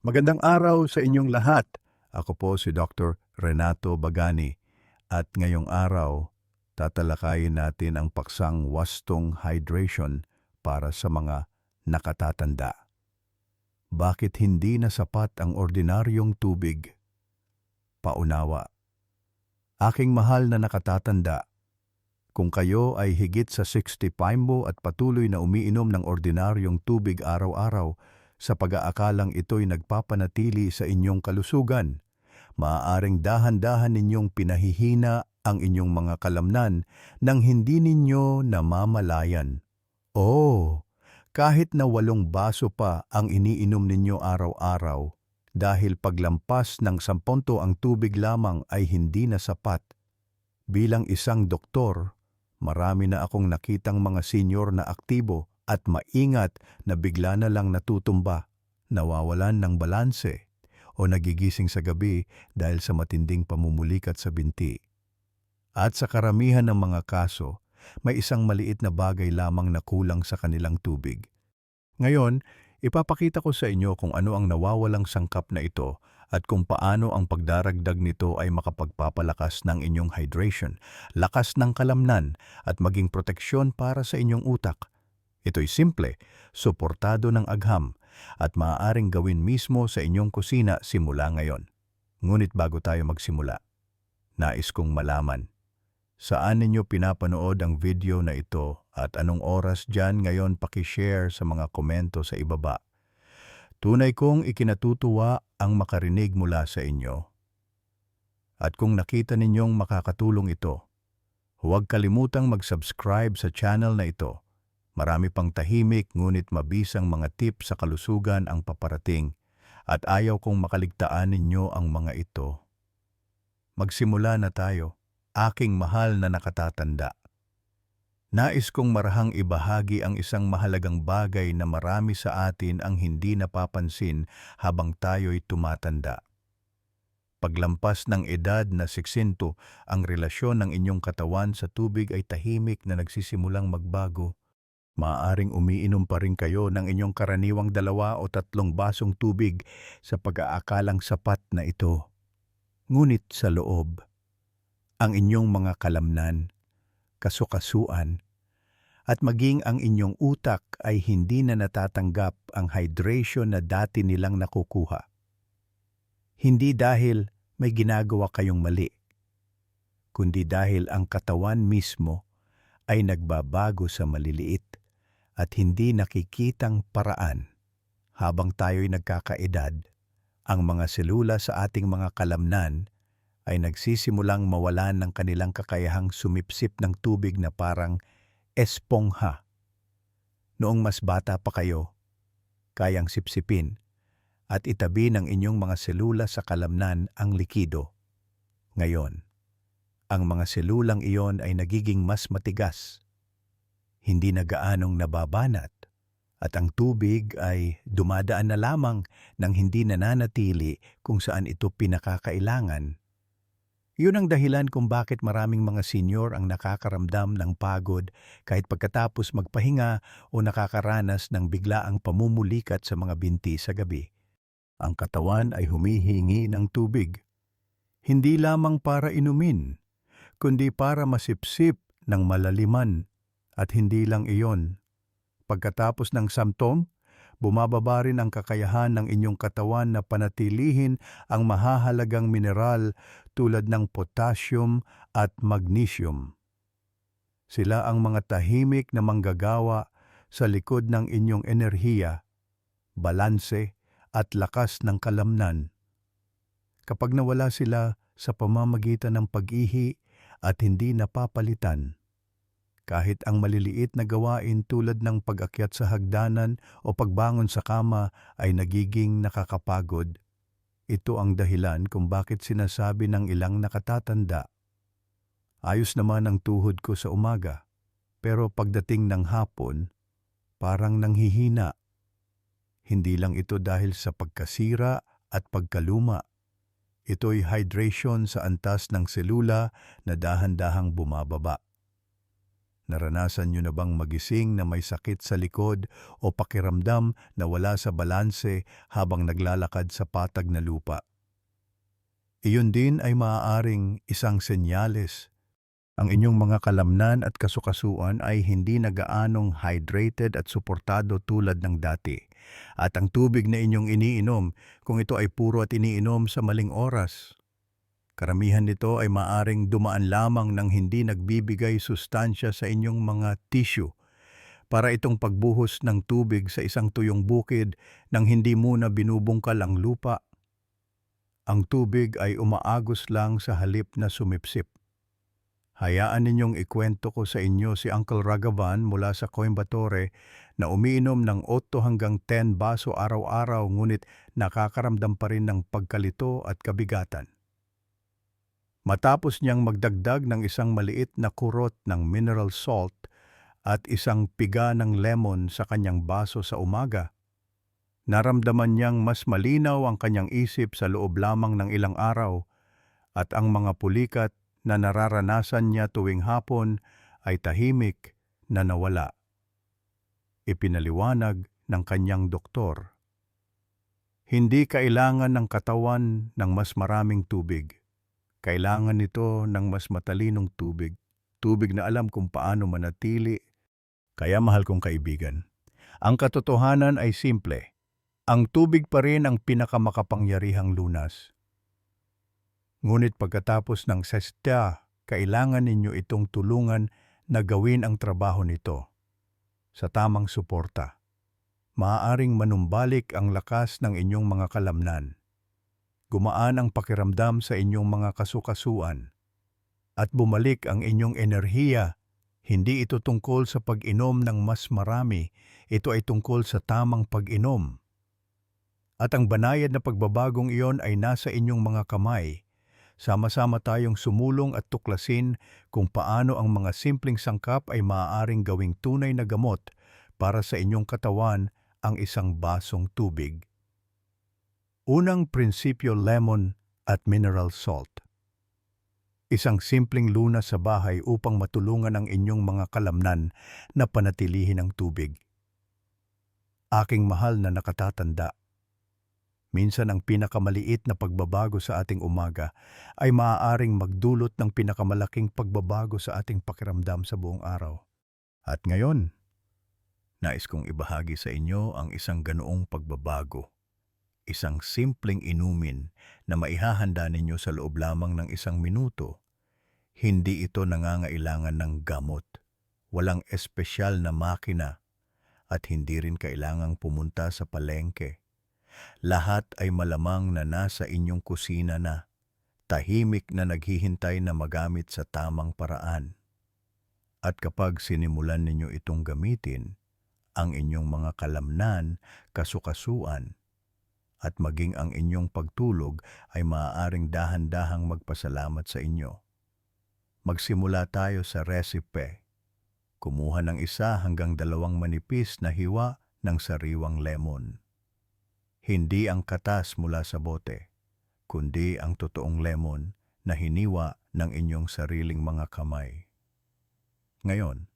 Magandang araw sa inyong lahat. Ako po si Dr. Renato Bagani at ngayong araw tatalakayin natin ang paksang wastong hydration para sa mga nakatatanda. Bakit hindi na sapat ang ordinaryong tubig? Paunawa. Aking mahal na nakatatanda, kung kayo ay higit sa 65 mo at patuloy na umiinom ng ordinaryong tubig araw-araw sa pag-aakalang ito'y nagpapanatili sa inyong kalusugan, maaaring dahan-dahan ninyong pinahihina ang inyong mga kalamnan nang hindi ninyo namamalayan. Oh, kahit na 8 baso pa ang iniinom ninyo araw-araw, dahil paglampas ng 10 ang tubig lamang ay hindi na sapat. Bilang isang doktor, marami na akong nakitang mga senior na aktibo at maingat na bigla na lang natutumba, nawawalan ng balanse, o nagigising sa gabi dahil sa matinding pamumulikat sa binti. At sa karamihan ng mga kaso, may isang maliit na bagay lamang na kulang sa kanilang tubig. Ngayon, ipapakita ko sa inyo kung ano ang nawawalang sangkap na ito at kung paano ang pagdaragdag nito ay makapagpapalakas ng inyong hydration, lakas ng kalamnan at maging proteksyon para sa inyong utak. Ito'y simple, suportado ng agham at maaaring gawin mismo sa inyong kusina simula ngayon. Ngunit bago tayo magsimula, nais kong malaman, saan ninyo pinapanood ang video na ito at anong oras dyan ngayon? Paki-share sa mga komento sa ibaba. Tunay kong ikinatutuwa ang makarinig mula sa inyo. At kung nakita ninyong makakatulong ito, huwag kalimutang mag-subscribe sa channel na ito. Marami pang tahimik ngunit mabisang mga tips sa kalusugan ang paparating at ayaw kong makaligtaan ninyo ang mga ito. Magsimula na tayo. Aking mahal na nakatatanda. Nais kong marahang ibahagi ang isang mahalagang bagay na marami sa atin ang hindi napapansin habang tayo'y tumatanda. Paglampas ng edad na 60, ang relasyon ng inyong katawan sa tubig ay tahimik na nagsisimulang magbago. Maaaring umiinom pa rin kayo ng inyong karaniwang 2 o 3 basong tubig sa pag-aakalang sapat na ito. Ngunit sa loob, ang inyong mga kalamnan, kasukasuan, at maging ang inyong utak ay hindi na natatanggap ang hydration na dati nilang nakukuha. Hindi dahil may ginagawa kayong mali, kundi dahil ang katawan mismo ay nagbabago sa maliliit at hindi nakikitang paraan. Habang tayo'y nagkakaedad, ang mga selula sa ating mga kalamnan ay nagsisimulang mawalan ng kanilang kakayahang sumipsip ng tubig na parang espongha. Noong mas bata pa kayo, kayang sipsipin at itabi ng inyong mga selula sa kalamnan ang likido. Ngayon, ang mga selulang iyon ay nagiging mas matigas, hindi na gaanong nababanat, at ang tubig ay dumadaan na lamang nang hindi nananatili kung saan ito pinakakailangan. Yun ang dahilan kung bakit maraming mga senior ang nakakaramdam ng pagod kahit pagkatapos magpahinga o nakakaranas ng biglaang pamumulikat sa mga binti sa gabi. Ang katawan ay humihingi ng tubig, hindi lamang para inumin, kundi para masipsip ng malaliman. At hindi lang iyon. Pagkatapos ng samtong, bumababa rin ang kakayahan ng inyong katawan na panatilihin ang mahahalagang mineral tulad ng potassium at magnesium. Sila ang mga tahimik na manggagawa sa likod ng inyong enerhiya, balanse at lakas ng kalamnan. Kapag nawala sila sa pamamagitan ng pag-ihi at hindi napapalitan, kahit ang maliliit na gawain tulad ng pag-akyat sa hagdanan o pagbangon sa kama ay nagiging nakakapagod. Ito ang dahilan kung bakit sinasabi ng ilang nakatatanda, ayos naman ang tuhod ko sa umaga, pero pagdating ng hapon, parang nanghihina. Hindi lang ito dahil sa pagkasira at pagkaluma. Ito'y hydration sa antas ng selula na dahan-dahang bumababa. Naranasan niyo na bang magising na may sakit sa likod o pakiramdam na wala sa balanse habang naglalakad sa patag na lupa? Iyon din ay maaaring isang senyales. Ang inyong mga kalamnan at kasukasuan ay hindi na gaanong hydrated at suportado tulad ng dati. At ang tubig na inyong iniinom, kung ito ay puro at iniinom sa maling oras, karamihan nito ay maaring dumaan lamang ng hindi nagbibigay sustansya sa inyong mga tissue para itong pagbuhos ng tubig sa isang tuyong bukid nang hindi muna binubungkal ang lupa. Ang tubig ay umaagos lang sa halip na sumipsip. Hayaan ninyong ikwento ko sa inyo si Uncle Ragavan mula sa Coimbatore na umiinom ng 8 hanggang 10 baso araw-araw ngunit nakakaramdam pa rin ng pagkalito at kabigatan. Matapos niyang magdagdag ng isang maliit na kurot ng mineral salt at isang piga ng lemon sa kanyang baso sa umaga, naramdaman niyang mas malinaw ang kanyang isip sa loob lamang ng ilang araw at ang mga pulikat na nararanasan niya tuwing hapon ay tahimik na nawala. Ipinaliwanag ng kanyang doktor. Hindi kailangan ng katawan ng mas maraming tubig. Kailangan nito ng mas matalinong tubig. Tubig na alam kung paano manatili. Kaya mahal kong kaibigan, ang katotohanan ay simple. Ang tubig pa rin ang pinakamakapangyarihang lunas. Ngunit pagkatapos ng sestya, kailangan ninyo itong tulungan na gawin ang trabaho nito. Sa tamang suporta, maaaring manumbalik ang lakas ng inyong mga kalamnan. Gumaan ang pakiramdam sa inyong mga kasukasuan. At bumalik ang inyong enerhiya. Hindi ito tungkol sa pag-inom ng mas marami, ito ay tungkol sa tamang pag-inom. At ang banayad na pagbabagong iyon ay nasa inyong mga kamay. Sama-sama tayong sumulong at tuklasin kung paano ang mga simpleng sangkap ay maaaring gawing tunay na gamot para sa inyong katawan ang isang basong tubig. Unang prinsipyo, lemon at mineral salt. Isang simpleng lunas sa bahay upang matulungan ang inyong mga kalamnan na panatilihin ang tubig. Aking mahal na nakatatanda, minsan ang pinakamaliit na pagbabago sa ating umaga ay maaaring magdulot ng pinakamalaking pagbabago sa ating pakiramdam sa buong araw. At ngayon, nais kong ibahagi sa inyo ang isang ganoong pagbabago. Isang simpleng inumin na maihahanda ninyo sa loob lamang ng 1 minuto. Hindi ito nangangailangan ng gamot, walang espesyal na makina, at hindi rin kailangang pumunta sa palengke. Lahat ay malamang na nasa inyong kusina na, tahimik na naghihintay na magamit sa tamang paraan. At kapag sinimulan ninyo itong gamitin, ang inyong mga kalamnan, kasukasuan, at maging ang inyong pagtulog ay maaaring dahan-dahang magpasalamat sa inyo. Magsimula tayo sa resipe. Kumuha ng 1 hanggang 2 manipis na hiwa ng sariwang lemon. Hindi ang katas mula sa bote, kundi ang totoong lemon na hiniwa ng inyong sariling mga kamay. Ngayon,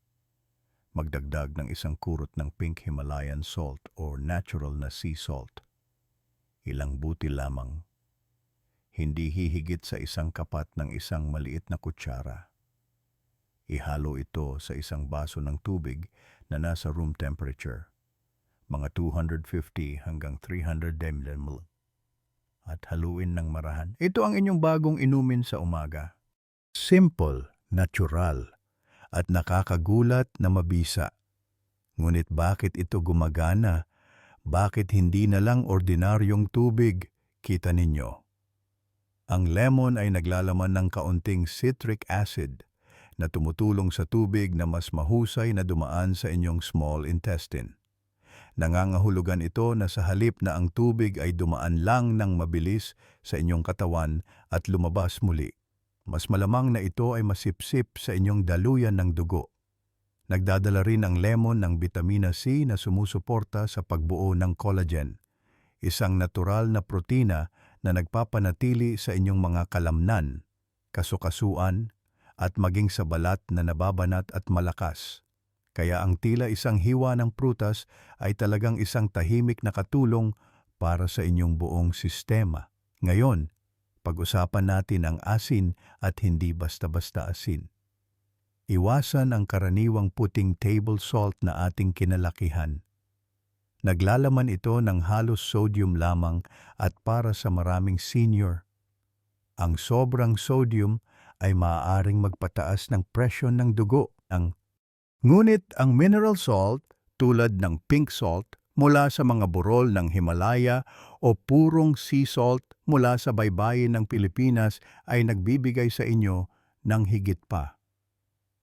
magdagdag ng 1 kurot ng pink Himalayan salt or natural na sea salt. Ilang buti lamang. Hindi hihigit sa 1 kapat ng 1 maliit na kutsara. Ihalo ito sa 1 baso ng tubig na nasa room temperature, mga 250 hanggang 300 ml. At haluin ng marahan. Ito ang inyong bagong inumin sa umaga. Simple, natural, at nakakagulat na mabisa. Ngunit bakit ito gumagana? Bakit hindi na lang ordinaryong tubig? Kita ninyo. Ang lemon ay naglalaman ng kaunting citric acid na tumutulong sa tubig na mas mahusay na dumaan sa inyong small intestine. Nangangahulugan ito na sa halip na ang tubig ay dumaan lang ng mabilis sa inyong katawan at lumabas muli, mas malamang na ito ay masipsip sa inyong daluyan ng dugo. Nagdadala rin ang lemon ng bitamina C na sumusuporta sa pagbuo ng collagen, isang natural na protina na nagpapanatili sa inyong mga kalamnan, kasukasuan, at maging sa balat na nababanat at malakas. Kaya ang tila isang hiwa ng prutas ay talagang isang tahimik na katulong para sa inyong buong sistema. Ngayon, pag-usapan natin ang asin at hindi basta-basta asin. Iwasan ang karaniwang puting table salt na ating kinalakihan. Naglalaman ito ng halos sodium lamang at para sa maraming senior. Ang sobrang sodium ay maaaring magpataas ng presyon ng dugo. Ngunit ang mineral salt tulad ng pink salt mula sa mga burol ng Himalaya o purong sea salt mula sa baybayin ng Pilipinas ay nagbibigay sa inyo ng higit pa.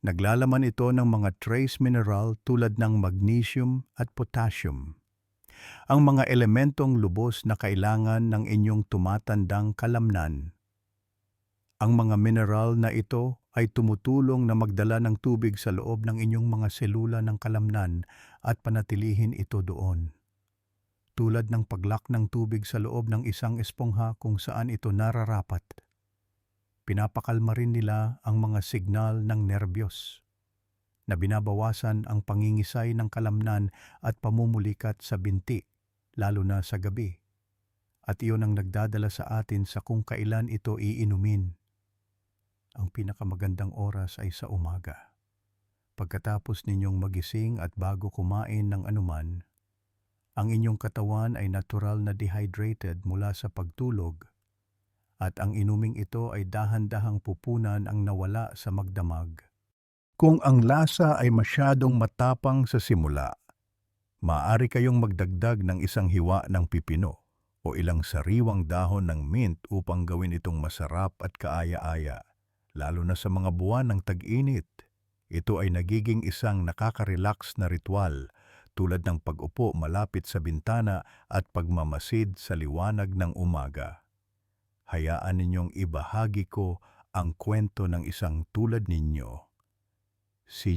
Naglalaman ito ng mga trace mineral tulad ng magnesium at potassium. Ang mga elementong lubos na kailangan ng inyong tumatandang kalamnan. Ang mga mineral na ito ay tumutulong na magdala ng tubig sa loob ng inyong mga selula ng kalamnan at panatilihin ito doon. Tulad ng paglak ng tubig sa loob ng isang espongha kung saan ito nararapat. Pinapakalma rin nila ang mga signal ng nerbiyos na binabawasan ang pangingisay ng kalamnan at pamumulikat sa binti, lalo na sa gabi. At iyon ang nagdadala sa atin sa kung kailan ito iinumin. Ang pinakamagandang oras ay sa umaga. Pagkatapos ninyong magising at bago kumain ng anuman, ang inyong katawan ay natural na dehydrated mula sa pagtulog at ang inuming ito ay dahan-dahang pupunan ang nawala sa magdamag. Kung ang lasa ay masyadong matapang sa simula, maaari kayong magdagdag ng isang hiwa ng pipino o ilang sariwang dahon ng mint upang gawin itong masarap at kaaya-aya, lalo na sa mga buwan ng tag-init. Ito ay nagiging isang nakaka-relax na ritual tulad ng pag-upo malapit sa bintana at pagmamasid sa liwanag ng umaga. Hayaan ninyong ibahagi ko ang kwento ng isang tulad ninyo. Si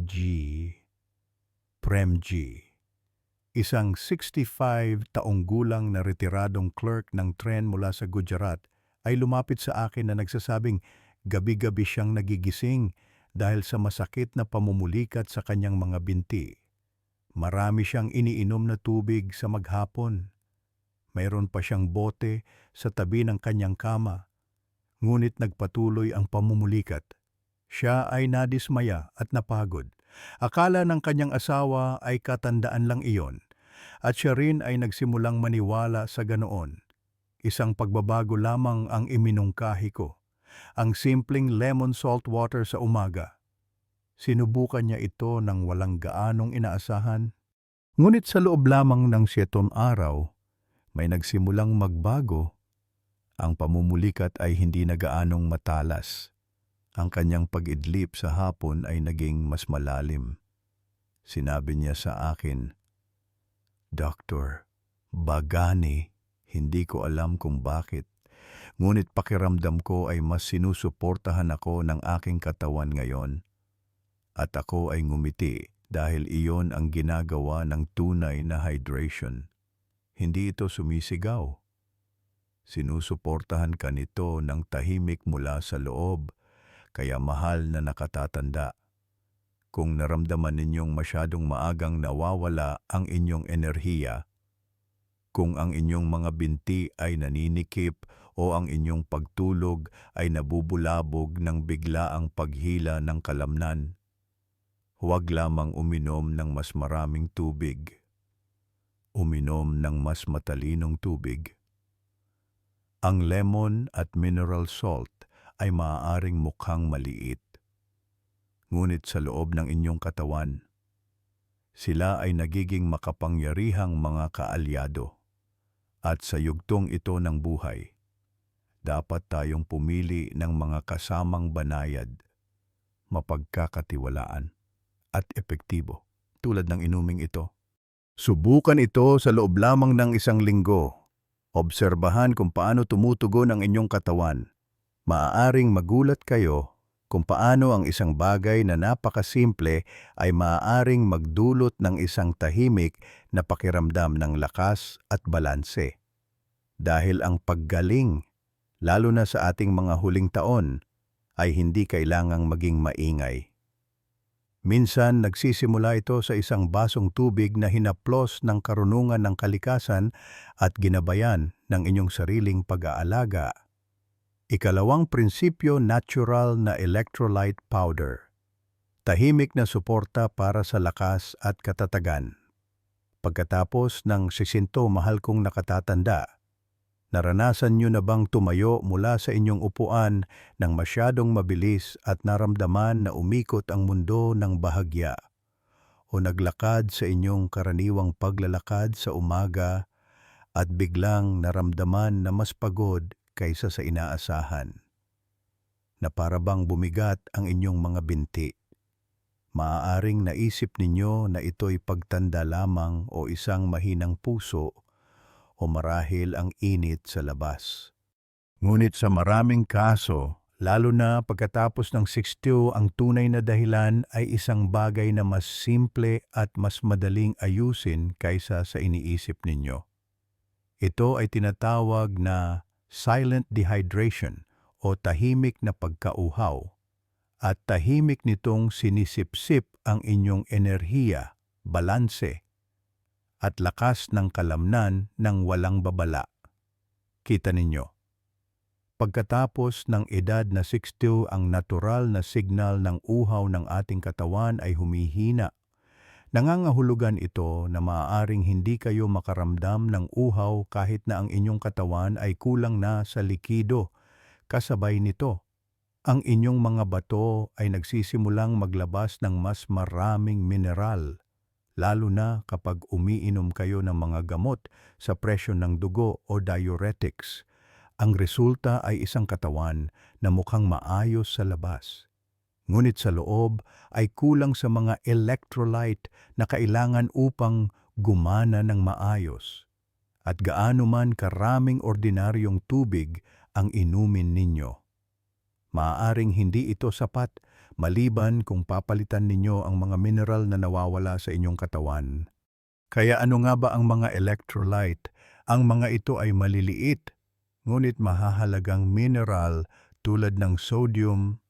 Prem G, isang 65 taong gulang na retiradong clerk ng tren mula sa Gujarat, ay lumapit sa akin na nagsasabing gabi-gabi siyang nagigising dahil sa masakit na pamumulikat sa kanyang mga binti. Marami siyang iniinom na tubig sa maghapon. Mayroon pa siyang bote sa tabi ng kanyang kama. Ngunit nagpatuloy ang pamumulikat. Siya ay nadismaya at napagod. Akala ng kanyang asawa ay katandaan lang iyon. At siya rin ay nagsimulang maniwala sa ganoon. Isang pagbabago lamang ang iminungkahi ko. Ang simpleng lemon salt water sa umaga. Sinubukan niya ito ng walang gaanong inaasahan. Ngunit sa loob lamang ng 7 araw, may nagsimulang magbago. Ang pamumulikat ay hindi na gaanong matalas. Ang kanyang pag-idlip sa hapon ay naging mas malalim. Sinabi niya sa akin, "Dr. Bagani, hindi ko alam kung bakit. Ngunit pakiramdam ko ay mas sinusuportahan ako ng aking katawan ngayon. At ako ay ngumiti dahil iyon ang ginagawa ng tunay na hydration. Hindi ito sumisigaw. Sinusuportahan ka nito ng tahimik mula sa loob, kaya mahal na nakatatanda. Kung naramdaman ninyong masyadong maagang nawawala ang inyong enerhiya, kung ang inyong mga binti ay naninikip o ang inyong pagtulog ay nabubulabog ng biglaang paghila ng kalamnan, huwag lamang uminom ng mas maraming tubig. Uminom ng mas matalinong tubig. Ang lemon at mineral salt ay maaaring mukhang maliit. Ngunit sa loob ng inyong katawan, sila ay nagiging makapangyarihang mga kaalyado. At sa yugtong ito ng buhay, dapat tayong pumili ng mga kasamang banayad, mapagkakatiwalaan, at epektibo, tulad ng inuming ito. Subukan ito sa loob lamang ng 1 linggo. Obserbahan kung paano tumutugon ang inyong katawan. Maaaring magulat kayo kung paano ang isang bagay na napakasimple ay maaaring magdulot ng isang tahimik na pakiramdam ng lakas at balanse. Dahil ang paggaling, lalo na sa ating mga huling taon, ay hindi kailangang maging maingay. Minsan nagsisimula ito sa isang basong tubig na hinaplos ng karunungan ng kalikasan at ginabayan ng inyong sariling pag-aalaga. Ikalawang prinsipyo, natural na electrolyte powder. Tahimik na suporta para sa lakas at katatagan. Pagkatapos ng 60 mahal kong nakatatanda, naranasan nyo na bang tumayo mula sa inyong upuan ng masyadong mabilis at naramdaman na umikot ang mundo ng bahagya? O naglakad sa inyong karaniwang paglalakad sa umaga at biglang naramdaman na mas pagod kaysa sa inaasahan? Na para bang bumigat ang inyong mga binti? Maaaring naisip ninyo na ito'y pagtanda lamang o isang mahinang puso o marahil ang init sa labas. Ngunit sa maraming kaso, lalo na pagkatapos ng 60, ang tunay na dahilan ay isang bagay na mas simple at mas madaling ayusin kaysa sa iniisip ninyo. Ito ay tinatawag na silent dehydration o tahimik na pagkauhaw. At tahimik nitong sinisipsip ang inyong enerhiya, balanse, at lakas ng kalamnan ng walang babala. Kita ninyo, pagkatapos ng edad na 60, ang natural na signal ng uhaw ng ating katawan ay humihina. Nangangahulugan ito na maaaring hindi kayo makaramdam ng uhaw kahit na ang inyong katawan ay kulang na sa likido. Kasabay nito, ang inyong mga bato ay nagsisimulang maglabas ng mas maraming mineral, lalo na kapag umiinom kayo ng mga gamot sa presyon ng dugo o diuretics. Ang resulta ay isang katawan na mukhang maayos sa labas. Ngunit sa loob ay kulang sa mga electrolyte na kailangan upang gumana ng maayos. At gaano man karaming ordinaryong tubig ang inumin ninyo, maaaring hindi ito sapat maliban kung papalitan ninyo ang mga mineral na nawawala sa inyong katawan. Kaya ano nga ba ang mga electrolyte? Ang mga ito ay maliliit, ngunit mahahalagang mineral tulad ng sodium,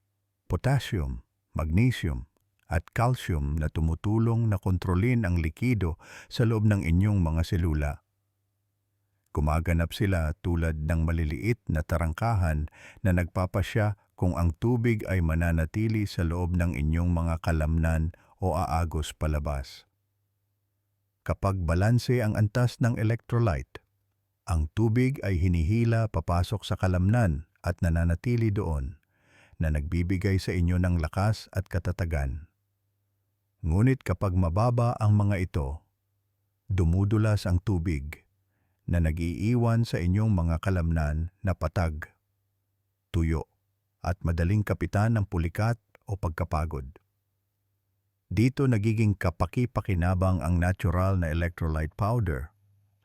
potassium, magnesium, at calcium na tumutulong na kontrolin ang likido sa loob ng inyong mga selula. Gumaganap sila tulad ng maliliit na tarangkahan na nagpapasya kung ang tubig ay mananatili sa loob ng inyong mga kalamnan o aagos palabas. Kapag balanse ang antas ng electrolyte, ang tubig ay hinihila papasok sa kalamnan at nananatili doon, na nagbibigay sa inyo ng lakas at katatagan. Ngunit kapag mababa ang mga ito, dumudulas ang tubig na nag-iiwan sa inyong mga kalamnan na patag, tuyo, at madaling kapitan ng pulikat o pagkapagod. Dito nagiging kapaki-pakinabang ang natural na electrolyte powder,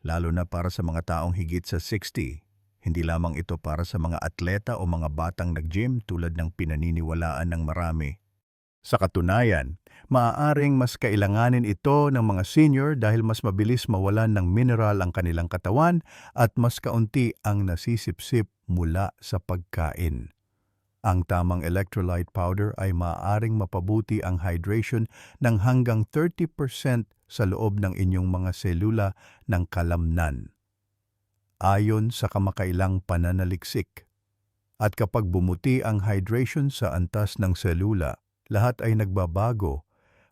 lalo na para sa mga taong higit sa 60. Hindi lamang ito para sa mga atleta o mga batang nag-gym tulad ng pinaniniwalaan ng marami. Sa katunayan, maaaring mas kailanganin ito ng mga senior dahil mas mabilis mawalan ng mineral ang kanilang katawan at mas kaunti ang nasisipsip mula sa pagkain. Ang tamang electrolyte powder ay maaaring mapabuti ang hydration ng hanggang 30% sa loob ng inyong mga selula ng kalamnan, ayon sa kamakailang pananaliksik. At kapag bumuti ang hydration sa antas ng selula, lahat ay nagbabago.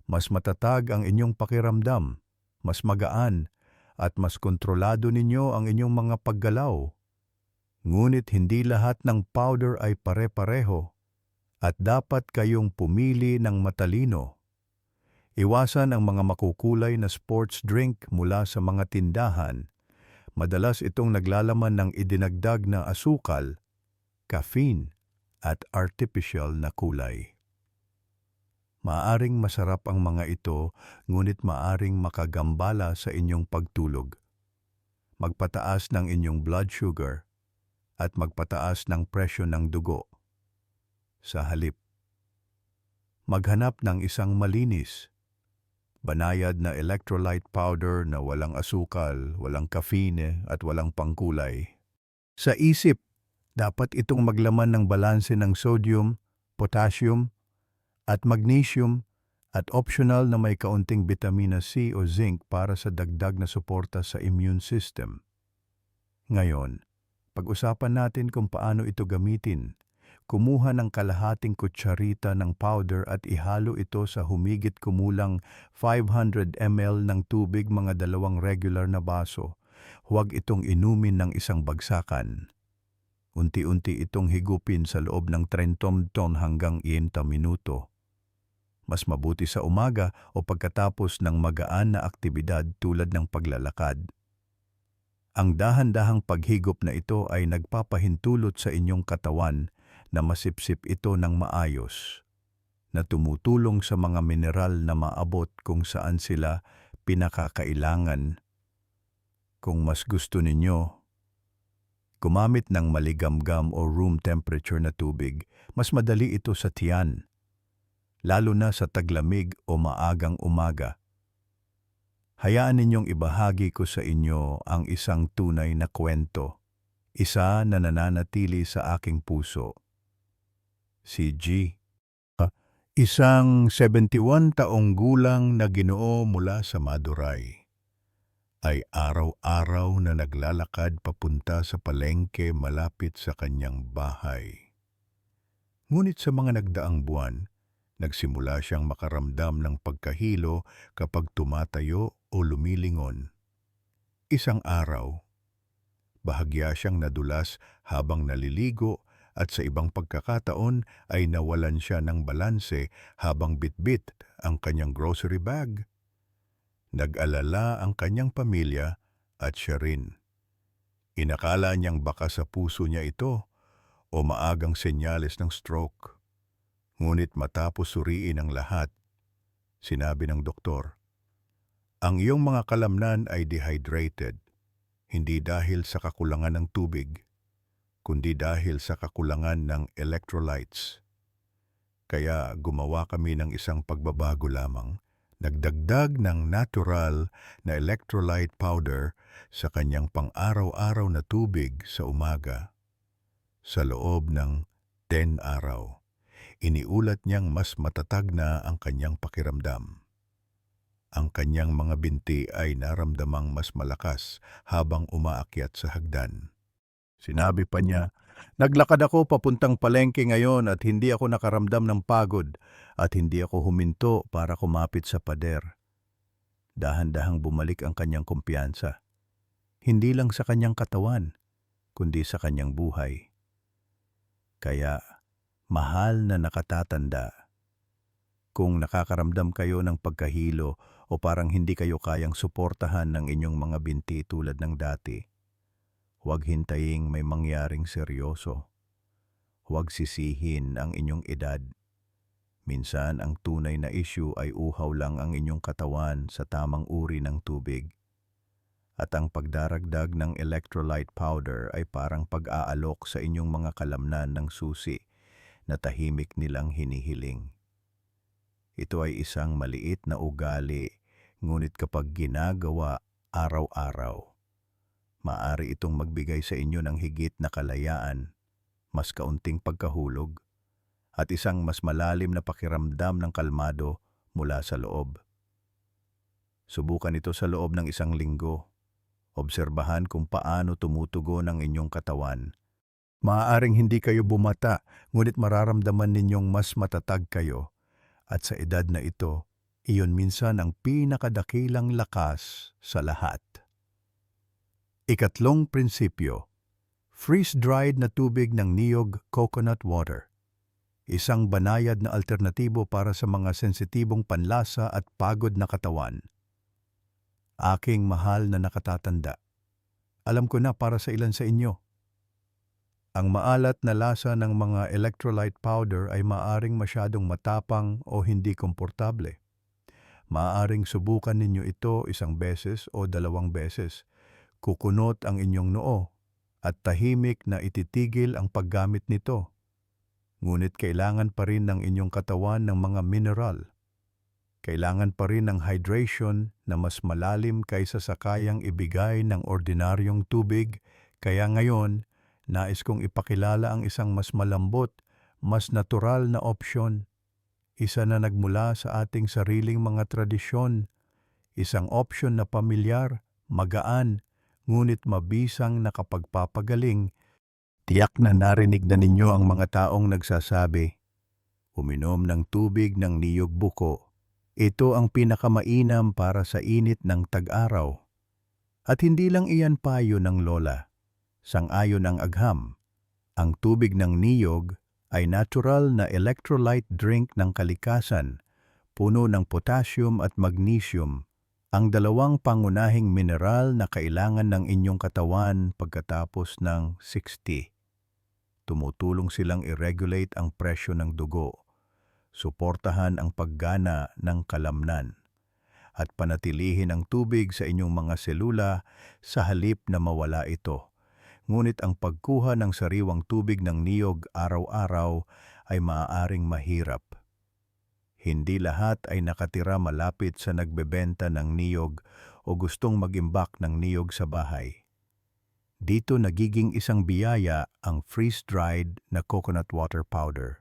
Mas matatag ang inyong pakiramdam, mas magaan, at mas kontrolado ninyo ang inyong mga paggalaw. Ngunit hindi lahat ng powder ay pare-pareho at dapat kayong pumili ng matalino. Iwasan ang mga makukulay na sports drink mula sa mga tindahan. Madalas itong naglalaman ng idinagdag na asukal, caffeine, at artificial na kulay. Maaring masarap ang mga ito, ngunit maaring makagambala sa inyong pagtulog, magpataas ng inyong blood sugar, at magpataas ng presyon ng dugo. Sa halip, maghanap ng isang malinis, banayad na electrolyte powder na walang asukal, walang caffeine at walang pangkulay. Sa isip, dapat itong maglaman ng balanse ng sodium, potassium, at magnesium, at optional na may kaunting vitamina C o zinc para sa dagdag na suporta sa immune system. Ngayon, pag-usapan natin kung paano ito gamitin. Kumuha ng kalahating kutsarita ng powder at ihalo ito sa humigit kumulang 500 ml ng tubig, mga 2 regular na baso. Huwag itong inumin ng isang bagsakan. Unti-unti itong higupin sa loob ng 30 hanggang 90 minuto. Mas mabuti sa umaga o pagkatapos ng magaan na aktibidad tulad ng paglalakad. Ang dahan-dahang paghigop na ito ay nagpapahintulot sa inyong katawan na masipsip ito ng maayos, na tumutulong sa mga mineral na maabot kung saan sila pinakakailangan. Kung mas gusto ninyo, gumamit ng maligamgam o room temperature na tubig, mas madali ito sa tiyan, lalo na sa taglamig o maagang umaga. Hayaan ninyong ibahagi ko sa inyo ang isang tunay na kwento, isa na nananatili sa aking puso. Si G, isang 71 taong gulang na Ginoo mula sa Madurai, ay araw-araw na naglalakad papunta sa palengke malapit sa kanyang bahay. Ngunit sa mga nagdaang buwan, nagsimula siyang makaramdam ng pagkahilo kapag tumatayo o lumilingon. Isang araw, bahagya siyang nadulas habang naliligo at sa ibang pagkakataon ay nawalan siya ng balanse habang bitbit ang kanyang grocery bag. Nag-alala ang kanyang pamilya at siya rin. Inakala niyang baka sa puso niya ito o maagang senyales ng stroke. Ngunit matapos suriin ang lahat, sinabi ng doktor, ang iyong mga kalamnan ay dehydrated, hindi dahil sa kakulangan ng tubig, kundi dahil sa kakulangan ng electrolytes. Kaya gumawa kami ng isang pagbabago lamang. Nagdagdag ng natural na electrolyte powder sa kanyang pang-araw-araw na tubig sa umaga. Sa loob ng 10 araw, iniulat niyang mas matatag na ang kanyang pakiramdam. Ang kanyang mga binti ay naramdamang mas malakas habang umaakyat sa hagdan. Sinabi pa niya, naglakad ako papuntang palengke ngayon at hindi ako nakaramdam ng pagod at hindi ako huminto para kumapit sa pader. Dahan-dahang bumalik ang kanyang kumpiyansa. Hindi lang sa kanyang katawan, kundi sa kanyang buhay. Kaya, mahal na nakatatanda, kung nakakaramdam kayo ng pagkahilo o parang hindi kayo kayang suportahan ng inyong mga binti tulad ng dati, huwag hintaying may mangyaring seryoso. Huwag sisihin ang inyong edad. Minsan ang tunay na issue ay uhaw lang ang inyong katawan sa tamang uri ng tubig. At ang pagdaragdag ng electrolyte powder ay parang pag-aalok sa inyong mga kalamnan ng susi na tahimik nilang hinihiling. Ito ay isang maliit na ugali, ngunit kapag ginagawa araw-araw, maaari itong magbigay sa inyo ng higit na kalayaan, mas kaunting pagkahulog, at isang mas malalim na pakiramdam ng kalmado mula sa loob. Subukan ito sa loob ng 1 linggo. Obserbahan kung paano tumutugon ang inyong katawan. Maaaring hindi kayo bumata, ngunit mararamdaman ninyong mas matatag kayo. At sa edad na ito, iyon minsan ang pinakadakilang lakas sa lahat. Ikatlong prinsipyo, freeze-dried na tubig ng niyog coconut water. Isang banayad na alternatibo para sa mga sensitibong panlasa at pagod na katawan. Aking mahal na nakatatanda, alam ko na para sa ilan sa inyo. Ang maalat na lasa ng mga electrolyte powder ay maaring masyadong matapang o hindi komportable. Maaring subukan ninyo ito 1 beses o 2 beses. Kukunot ang inyong noo at tahimik na ititigil ang paggamit nito. Ngunit kailangan pa rin ng inyong katawan ng mga mineral. Kailangan pa rin ng hydration na mas malalim kaysa sa kayang ibigay ng ordinaryong tubig. Kaya ngayon, nais kong ipakilala ang isang mas malambot, mas natural na opsyon. Isa na nagmula sa ating sariling mga tradisyon. Isang opsyon na pamilyar, magaan, ngunit mabisang nakapagpapagaling. Tiyak na narinig na ninyo ang mga taong nagsasabi, uminom ng tubig ng niyog buko. Ito ang pinakamainam para sa init ng tag-araw. At hindi lang iyan payo ng lola. Sang-ayon ang agham. Ang tubig ng niyog ay natural na electrolyte drink ng kalikasan, puno ng potassium at magnesium, ang dalawang pangunahing mineral na kailangan ng inyong katawan pagkatapos ng 60. Tumutulong silang i-regulate ang presyo ng dugo, suportahan ang paggana ng kalamnan, at panatilihin ang tubig sa inyong mga selula sa halip na mawala ito. Ngunit ang pagkuha ng sariwang tubig ng niyog araw-araw ay maaaring mahirap. Hindi lahat ay nakatira malapit sa nagbebenta ng niyog o gustong mag-imbak ng niyog sa bahay. Dito nagiging isang biyaya ang freeze-dried na coconut water powder.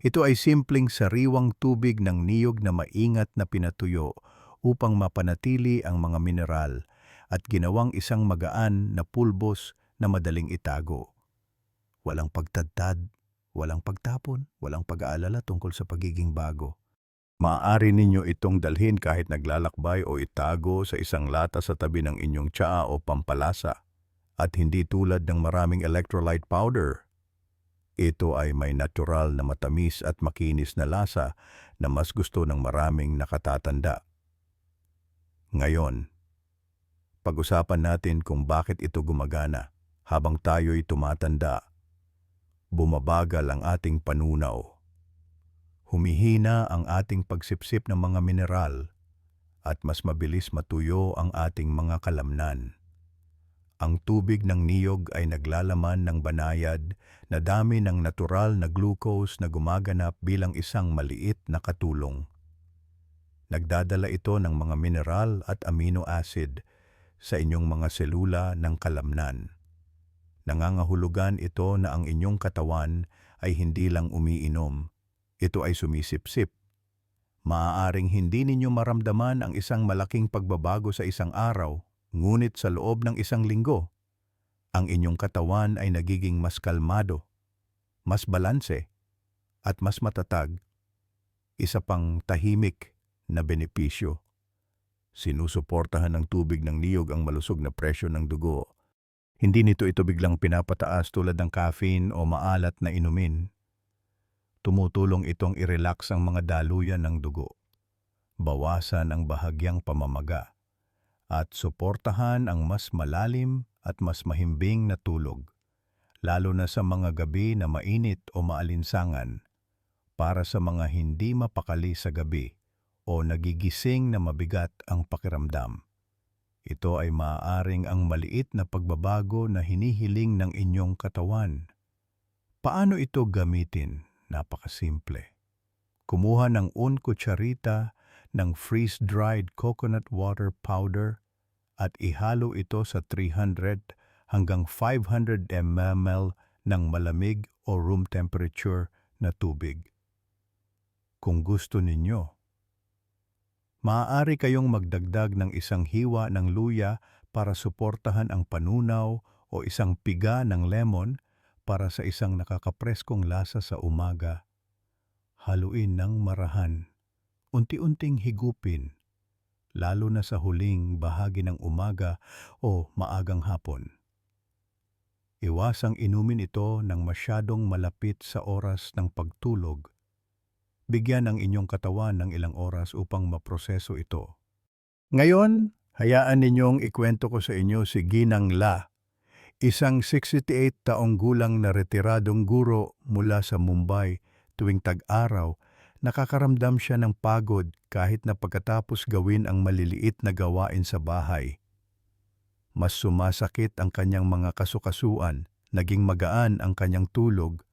Ito ay simpleng sariwang tubig ng niyog na maingat na pinatuyo upang mapanatili ang mga mineral at ginawang isang magaan na pulbos na madaling itago. Walang pagtadtad, walang pagtapon, walang pag-aalala tungkol sa pagiging bago. Maaari ninyo itong dalhin kahit naglalakbay o itago sa isang lata sa tabi ng inyong tsaa o pampalasa. At hindi tulad ng maraming electrolyte powder. Ito ay may natural na matamis at makinis na lasa na mas gusto ng maraming nakatatanda. Ngayon, pag-usapan natin kung bakit ito gumagana. Habang tayo'y tumatanda, bumabagal ang ating panunaw. Humihina ang ating pagsipsip ng mga mineral at mas mabilis matuyo ang ating mga kalamnan. Ang tubig ng niyog ay naglalaman ng banayad na dami ng natural na glucose na gumaganap bilang isang maliit na katulong. Nagdadala ito ng mga mineral at amino acid sa inyong mga selula ng kalamnan. Nangangahulugan ito na ang inyong katawan ay hindi lang umiinom, ito ay sumisipsip. Maaaring hindi ninyo maramdaman ang isang malaking pagbabago sa isang araw, ngunit sa loob ng isang linggo, ang inyong katawan ay nagiging mas kalmado, mas balanse, at mas matatag. Isa pang tahimik na benepisyo. Sinusuportahan ng tubig ng niyog ang malusog na presyo ng dugo. Hindi nito ito biglang pinapataas tulad ng caffeine o maalat na inumin. Tumutulong itong i-relax ang mga daluyan ng dugo, bawasan ang bahagyang pamamaga, at suportahan ang mas malalim at mas mahimbing na tulog, lalo na sa mga gabi na mainit o maalinsangan, para sa mga hindi mapakali sa gabi o nagigising na mabigat ang pakiramdam. Ito ay maaaring ang maliit na pagbabago na hinihiling ng inyong katawan. Paano ito gamitin? Napakasimple. Kumuha ng 1 kutsarita ng freeze-dried coconut water powder at ihalo ito sa 300 hanggang 500 ml ng malamig o room temperature na tubig. Kung gusto ninyo, maaari kayong magdagdag ng isang hiwa ng luya para suportahan ang panunaw o isang piga ng lemon para sa isang nakakapreskong lasa sa umaga. Haluin ng marahan, unti-unting higupin, lalo na sa huling bahagi ng umaga o maagang hapon. Iwasang inumin ito ng masyadong malapit sa oras ng pagtulog. Bigyan ang inyong katawan ng ilang oras upang maproseso ito. Ngayon, hayaan ninyong ikwento ko sa inyo si Ginang La, isang 68 taong gulang na retiradong guro mula sa Mumbai. Tuwing tag-araw, nakakaramdam siya ng pagod kahit na pagkatapos gawin ang maliliit na gawain sa bahay. Mas sumasakit ang kanyang mga kasukasuan, naging magaan ang kanyang tulog,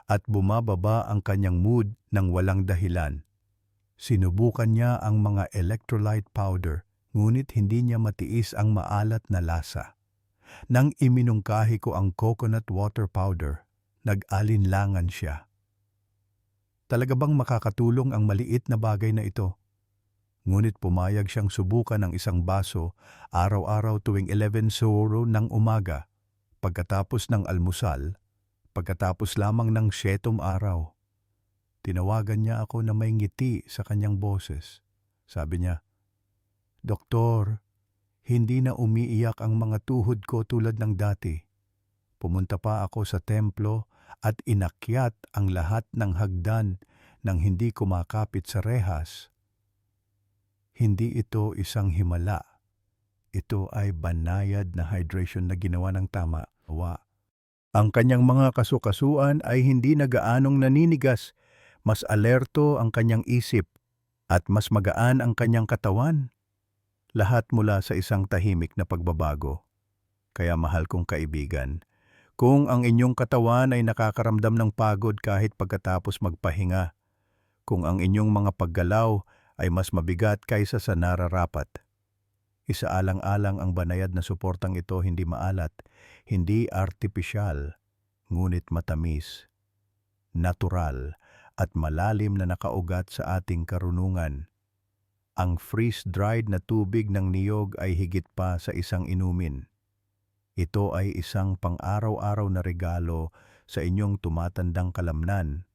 at bumababa ang kanyang mood ng walang dahilan. Sinubukan niya ang mga electrolyte powder, ngunit hindi niya matiis ang maalat na lasa. Nang iminungkahi ko ang coconut water powder, nag-alinlangan siya. Talaga bang makakatulong ang maliit na bagay na ito? Ngunit pumayag siyang subukan ng isang baso araw-araw tuwing 11 soro ng umaga, pagkatapos ng almusal, pagkatapos lamang ng 7 araw. Tinawagan niya ako na may ngiti sa kanyang boses. Sabi niya, "Doktor, hindi na umiiyak ang mga tuhod ko tulad ng dati. Pumunta pa ako sa templo at inakyat ang lahat ng hagdan nang hindi kumakapit sa rehas. Hindi ito isang himala. Ito ay banayad na hydration na ginawa ng tama. Ang kanyang mga kasukasuan ay hindi na gaanong naninigas. Mas alerto ang kanyang isip at mas magaan ang kanyang katawan. Lahat mula sa isang tahimik na pagbabago. Kaya mahal kong kaibigan, kung ang inyong katawan ay nakakaramdam ng pagod kahit pagkatapos magpahinga, kung ang inyong mga paggalaw ay mas mabigat kaysa sa nararapat, isaalang-alang ang banayad na suportang ito hindi maalat, hindi artipisyal, ngunit matamis, natural at malalim na nakaugat sa ating karunungan. Ang freeze-dried na tubig ng niyog ay higit pa sa isang inumin. Ito ay isang pang-araw-araw na regalo sa inyong tumatandang kalamnan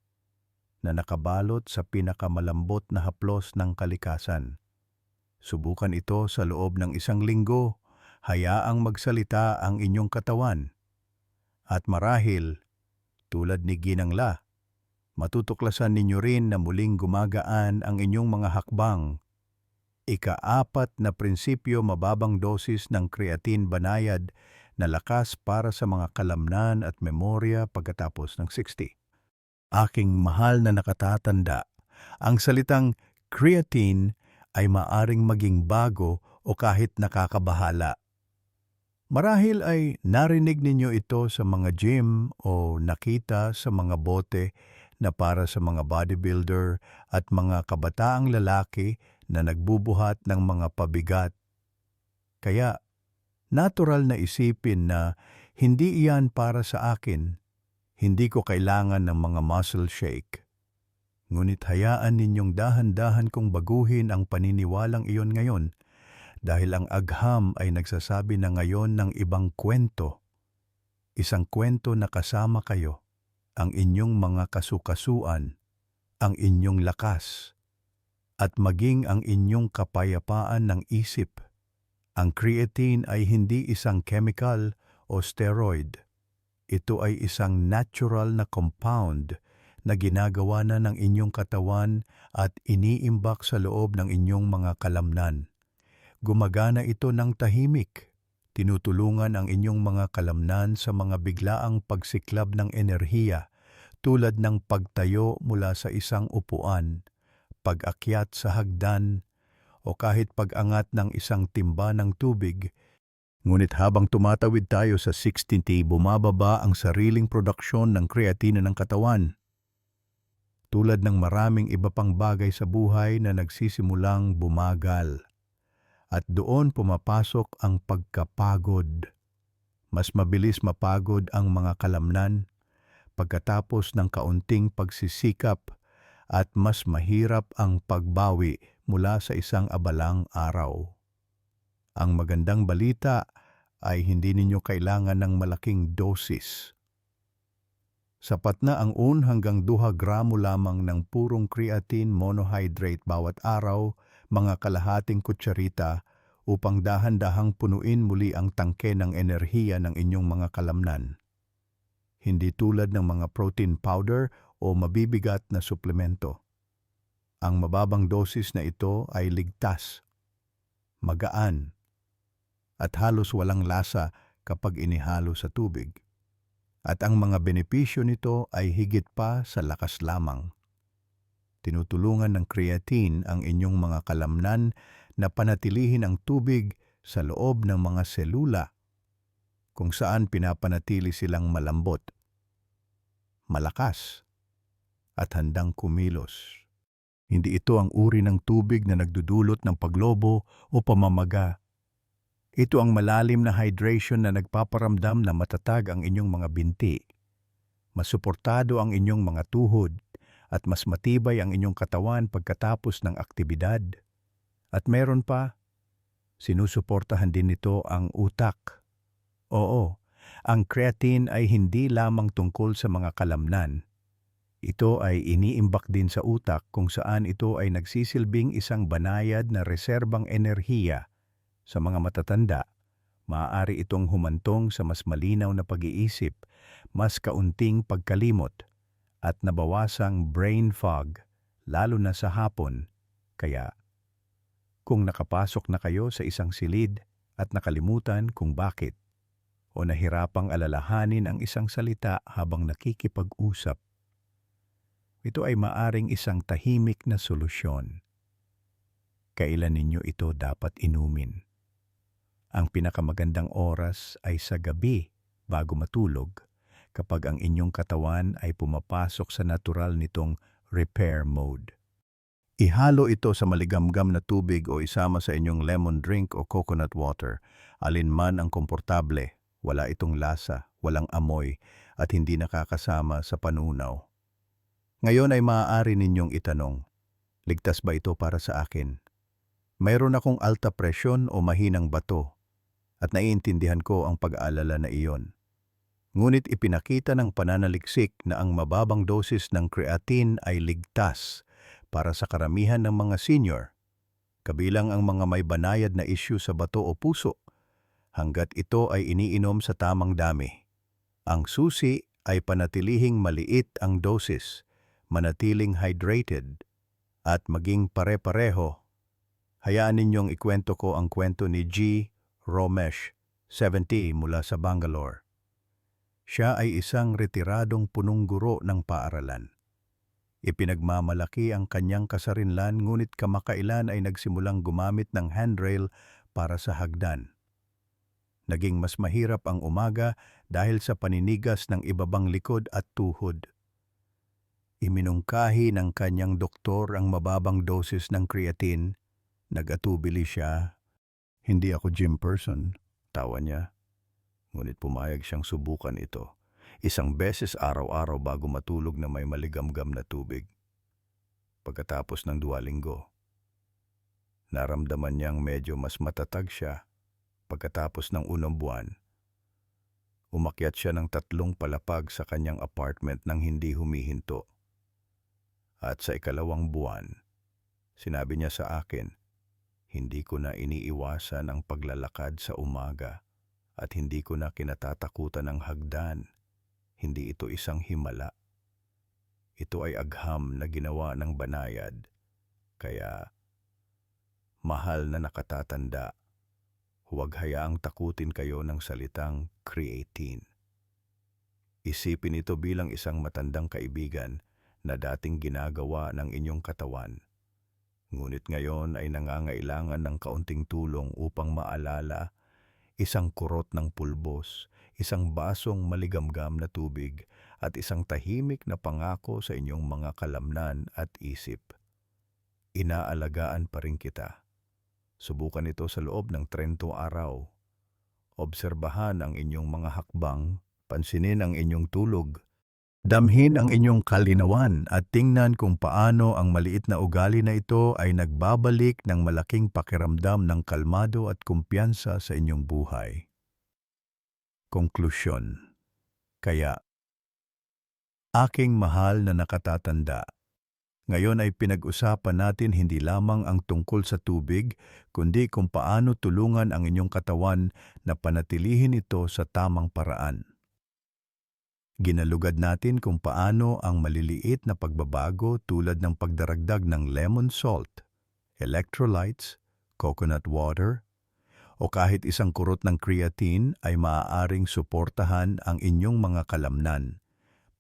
na nakabalot sa pinakamalambot na haplos ng kalikasan. Subukan ito sa loob ng 1 linggo, hayaang magsalita ang inyong katawan. At marahil, tulad ni Ginang La, matutuklasan ninyo rin na muling gumagaan ang inyong mga hakbang. Ika-4 na prinsipyo, mababang dosis ng creatine banayad na lakas para sa mga kalamnan at memorya pagkatapos ng 60. Aking mahal na nakatatanda, ang salitang creatine ay maaring maging bago o kahit nakakabahala. Marahil ay narinig ninyo ito sa mga gym o nakita sa mga bote na para sa mga bodybuilder at mga kabataang lalaki na nagbubuhat ng mga pabigat. Kaya, natural na isipin na hindi iyan para sa akin. Hindi ko kailangan ng mga muscle shake. Ngunit hayaan ninyong dahan-dahan kong baguhin ang paniniwalang iyon ngayon dahil ang agham ay nagsasabi na ngayon ng ibang kwento. Isang kwento na kasama kayo, ang inyong mga kasukasuan, ang inyong lakas, at maging ang inyong kapayapaan ng isip. Ang creatine ay hindi isang chemical o steroid. Ito ay isang natural na compound na ginagawa na ng inyong katawan at iniimbak sa loob ng inyong mga kalamnan. Gumagana ito ng tahimik. Tinutulungan ang inyong mga kalamnan sa mga biglaang pagsiklab ng enerhiya tulad ng pagtayo mula sa isang upuan, pag-akyat sa hagdan, o kahit pag-angat ng isang timba ng tubig. Ngunit habang tumatawid tayo sa 60, bumababa ang sariling produksyon ng kreatina ng katawan. Tulad ng maraming iba pang bagay sa buhay na nagsisimulang bumagal. At doon pumapasok ang pagkapagod. Mas mabilis mapagod ang mga kalamnan pagkatapos ng kaunting pagsisikap at mas mahirap ang pagbawi mula sa isang abalang araw. Ang magandang balita ay hindi ninyo kailangan ng malaking dosis. Sapat na ang 1 hanggang 2 gramo lamang ng purong creatine monohydrate bawat araw, mga kalahating kutsarita, upang dahan-dahang punuin muli ang tangke ng enerhiya ng inyong mga kalamnan. Hindi tulad ng mga protein powder o mabibigat na suplemento. Ang mababang dosis na ito ay ligtas, magaan, at halos walang lasa kapag inihalo sa tubig. At ang mga benepisyo nito ay higit pa sa lakas lamang. Tinutulungan ng creatine ang inyong mga kalamnan na panatilihin ang tubig sa loob ng mga selula, kung saan pinapanatili silang malambot, malakas, at handang kumilos. Hindi ito ang uri ng tubig na nagdudulot ng paglobo o pamamaga. Ito ang malalim na hydration na nagpaparamdam na matatag ang inyong mga binti. Masuportado ang inyong mga tuhod at mas matibay ang inyong katawan pagkatapos ng aktibidad. At meron pa, sinusuportahan din nito ang utak. Oo, ang creatine ay hindi lamang tungkol sa mga kalamnan. Ito ay iniimbak din sa utak kung saan ito ay nagsisilbing isang banayad na reserbang enerhiya. Sa mga matatanda, maaari itong humantong sa mas malinaw na pag-iisip, mas kaunting pagkalimot, at nabawasang brain fog, lalo na sa hapon. Kaya, kung nakapasok na kayo sa isang silid at nakalimutan kung bakit, o nahirapang alalahanin ang isang salita habang nakikipag-usap, ito ay maaring isang tahimik na solusyon. Kailan ninyo ito dapat inumin? Ang pinakamagandang oras ay sa gabi bago matulog, kapag ang inyong katawan ay pumapasok sa natural nitong repair mode. Ihalo ito sa maligamgam na tubig o isama sa inyong lemon drink o coconut water. Alinman ang komportable, wala itong lasa, walang amoy, at hindi nakakasama sa panunaw. Ngayon ay maaari ninyong itanong, ligtas ba ito para sa akin? Mayroon akong alta presyon o mahinang bato, at naiintindihan ko ang pag-aalala na iyon. Ngunit ipinakita ng pananaliksik na ang mababang dosis ng creatine ay ligtas para sa karamihan ng mga senior, kabilang ang mga may banayad na issue sa bato o puso, hanggat ito ay iniinom sa tamang dami. Ang susi ay panatilihing maliit ang dosis, manatiling hydrated, at maging pare-pareho. Hayaan ninyong ikwento ko ang kwento ni G. Romesh, 70, mula sa Bangalore. Siya ay isang retiradong punong guro ng paaralan. Ipinagmamalaki ang kanyang kasarinlan, ngunit kamakailan ay nagsimulang gumamit ng handrail para sa hagdan. Naging mas mahirap ang umaga dahil sa paninigas ng ibabang likod at tuhod. Iminungkahi ng kanyang doktor ang mababang dosis ng creatine. Nag-atubili siya. Hindi ako gym person, tawa niya. Ngunit pumayag siyang subukan ito. Isang beses araw-araw bago matulog na may maligamgam na tubig. Pagkatapos ng 2 linggo, naramdaman niyang medyo mas matatag siya. Pagkatapos ng 1 buwan, umakyat siya ng 3 palapag sa kanyang apartment nang hindi humihinto. At sa 2nd buwan, sinabi niya sa akin, hindi ko na iniiwasan ang paglalakad sa umaga at hindi ko na kinatatakutan ng hagdan. Hindi ito isang himala. Ito ay agham na ginawa ng banayad. Kaya, mahal na nakatatanda, huwag hayaang takutin kayo ng salitang creatine. Isipin ito bilang isang matandang kaibigan na dating ginagawa ng inyong katawan. Ngunit ngayon ay nangangailangan ng kaunting tulong upang maalala, isang kurot ng pulbos, isang basong maligamgam na tubig, at isang tahimik na pangako sa inyong mga kalamnan at isip. Inaalagaan pa rin kita. Subukan ito sa loob ng 30 araw. Obserbahan ang inyong mga hakbang, pansinin ang inyong tulog, damhin ang inyong kalinawan at tingnan kung paano ang maliit na ugali na ito ay nagbabalik ng malaking pakiramdam ng kalmado at kumpiyansa sa inyong buhay. Konklusyon. Kaya, aking mahal na nakatatanda, ngayon ay pinag-usapan natin hindi lamang ang tungkol sa tubig, kundi kung paano tulungan ang inyong katawan na panatilihin ito sa tamang paraan. Ginalugad natin kung paano ang maliliit na pagbabago tulad ng pagdaragdag ng lemon salt, electrolytes, coconut water, o kahit isang kurot ng creatine ay maaaring suportahan ang inyong mga kalamnan,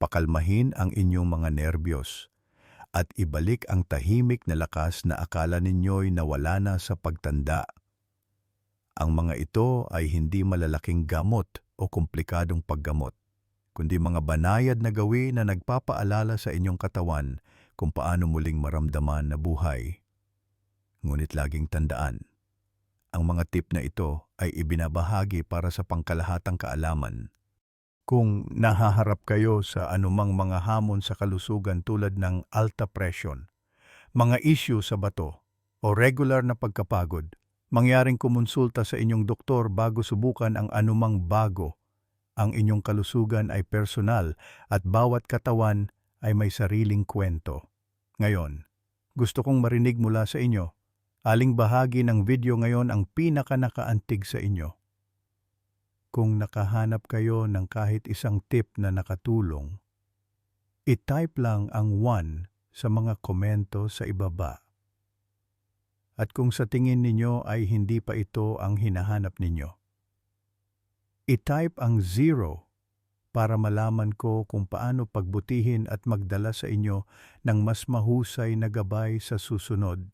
pakalmahin ang inyong mga nerbiyos, at ibalik ang tahimik na lakas na akala ninyo'y nawala na sa pagtanda. Ang mga ito ay hindi malalaking gamot o komplikadong paggamot, kundi mga banayad na gawin na nagpapaalala sa inyong katawan kung paano muling maramdaman na buhay. Ngunit laging tandaan, ang mga tip na ito ay ibinabahagi para sa pangkalahatang kaalaman. Kung nahaharap kayo sa anumang mga hamon sa kalusugan tulad ng alta presyon, mga issue sa bato, o regular na pagkapagod, mangyaring kumonsulta sa inyong doktor bago subukan ang anumang bago. Ang inyong kalusugan ay personal at bawat katawan ay may sariling kwento. Ngayon, gusto kong marinig mula sa inyo. Aling bahagi ng video ngayon ang pinaka-nakaantig sa inyo? Kung nakahanap kayo ng kahit isang tip na nakatulong, i-type lang ang 1 sa mga komento sa ibaba. At kung sa tingin ninyo ay hindi pa ito ang hinahanap ninyo, i-type ang 0 para malaman ko kung paano pagbutihin at magdala sa inyo ng mas mahusay na gabay sa susunod.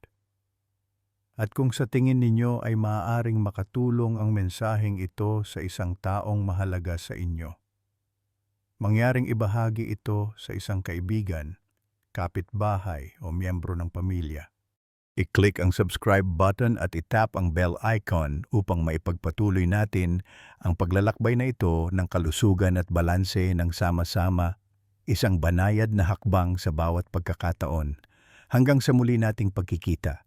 At kung sa tingin ninyo ay maaaring makatulong ang mensaheng ito sa isang taong mahalaga sa inyo, mangyaring ibahagi ito sa isang kaibigan, kapitbahay o miyembro ng pamilya. I-click ang subscribe button at itap ang bell icon upang maipagpatuloy natin ang paglalakbay na ito ng kalusugan at balanse ng sama-sama, isang banayad na hakbang sa bawat pagkakataon. Hanggang sa muli nating pagkikita.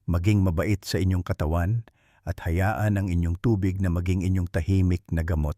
Maging mabait sa inyong katawan at hayaan ang inyong tubig na maging inyong tahimik na gamot.